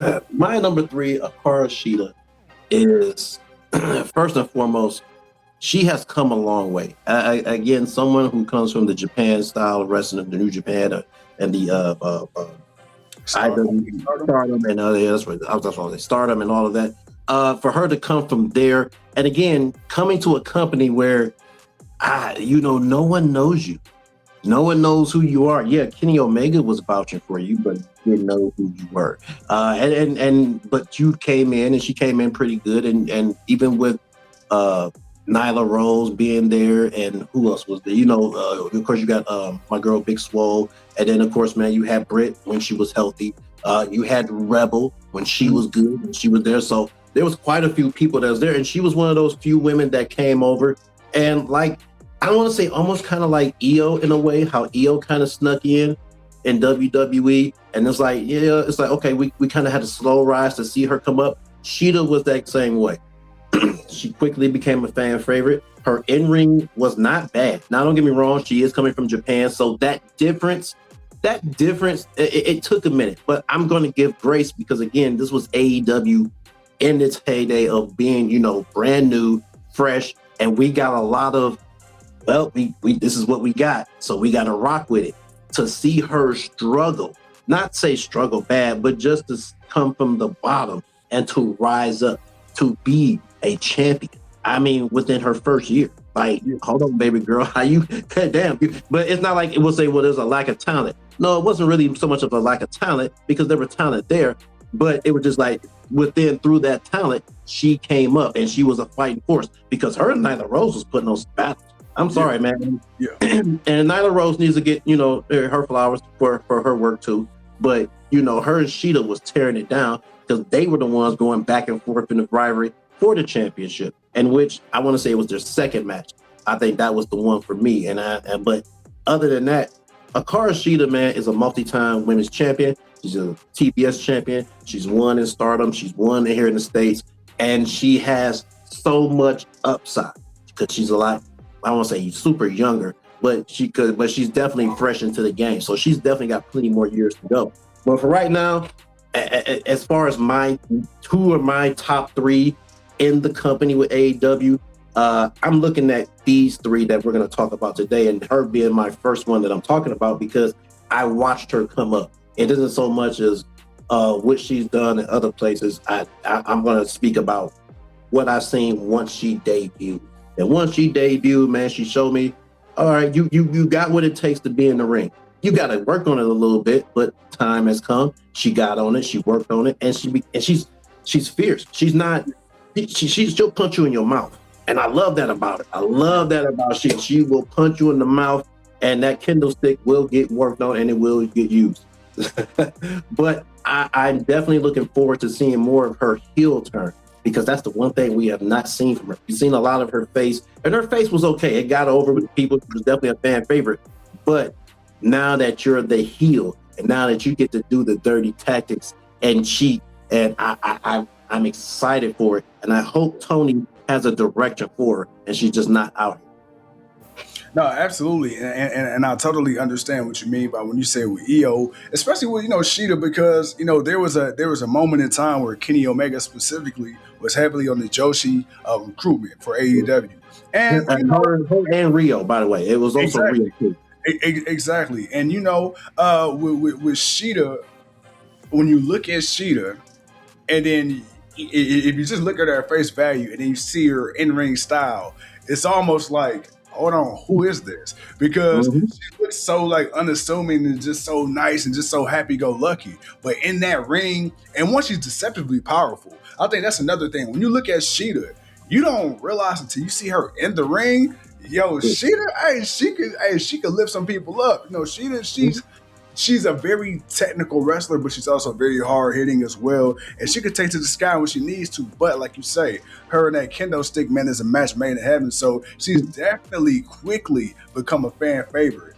My number three, Hikaru Shida, is first and foremost, she has come a long way. Again, someone who comes from the Japan style of wrestling, the New Japan, and the Stardom. IW Stardom, and yeah, that's what I was going to say, Stardom and all of that. For her to come from there, and again, coming to a company where, no one knows you. No one knows who you are. Yeah, Kenny Omega was vouching for you, but didn't know who you were. But you came in, and she came in pretty good. And even with Nyla Rose being there, and who else was there? Of course, you got my girl Big Swole, and then of course, man, you had Britt when she was healthy. You had Rebel when she was good, and she was there. So there was quite a few people that was there, and she was one of those few women that came over, and like, I don't want to say almost kind of like EO in a way, how EO kind of snuck in WWE. And it's like, yeah, it's like, okay, we kind of had a slow rise to see her come up. Shida was that same way. She quickly became a fan favorite. Her in-ring was not bad. Now, don't get me wrong, she is coming from Japan. So that difference, it took a minute. But I'm going to give grace because, again, this was AEW in its heyday of being, brand new, fresh. And we got a lot of, well, we this is what we got, so we got to rock with it. To see her struggle, not say struggle bad, but just to come from the bottom and to rise up to be a champion. I mean, within her first year, like, hold on, baby girl, how you? Damn, but it's not like it will say, well, there's a lack of talent. No, it wasn't really so much of a lack of talent because there was talent there, but it was just like through that talent, she came up and she was a fighting force because her and Nyla Rose was putting on some battles. I'm sorry, man. Yeah. And Nyla Rose needs to get, her flowers for her work too. But, her and Shida was tearing it down because they were the ones going back and forth in the rivalry for the championship, in which I want to say it was their second match. I think that was the one for me. But other than that, Hikaru Shida, man, is a multi-time women's champion. She's a TBS champion. She's won in Stardom. She's won here in the States. And she has so much upside because she's a lot, I don't want to say super younger, but she's definitely fresh into the game. So she's definitely got plenty more years to go. But for right now, as far as my two of my top three in the company with AEW, I'm looking at these three that we're going to talk about today, and her being my first one that I'm talking about because I watched her come up. It isn't so much as what she's done in other places. I'm going to speak about what I've seen once she debuted. And once she debuted, man, she showed me, all right, you got what it takes to be in the ring. You got to work on it a little bit, but time has come. She got on it, she worked on it, and she's fierce. She's not, she'll punch you in your mouth, and I love that about her. I love that about she will punch you in the mouth, and that kendo stick will get worked on, and it will get used. But I'm definitely looking forward to seeing more of her heel turn. Because that's the one thing we have not seen from her. We've seen a lot of her face, and her face was okay. It got over with people. She was definitely a fan favorite. But now that you're the heel, and now that you get to do the dirty tactics and cheat, and I'm excited for it. And I hope Tony has a direction for her, and she's just not out here. No, absolutely, and I totally understand what you mean by when you say with EO, especially with Shida, because there was a moment in time where Kenny Omega specifically was heavily on the Joshi recruitment for AEW, and her and Rio, by the way, it was also exactly, Rio too. Exactly, and with Shida, when you look at Shida, and then if you just look at her face value, and then you see her in-ring style, it's almost like, hold on, who is this? Because she looks so like unassuming and just so nice and just so happy-go-lucky. But in that ring, and once she's deceptively powerful, I think that's another thing. When you look at Shida, you don't realize until you see her in the ring. Yo, Shida, she could lift some people up. Shida, she's a very technical wrestler, but she's also very hard hitting as well. And she could take to the sky when she needs to. But like you say, her and that kendo stick, man, is a match made in heaven. So she's definitely quickly become a fan favorite.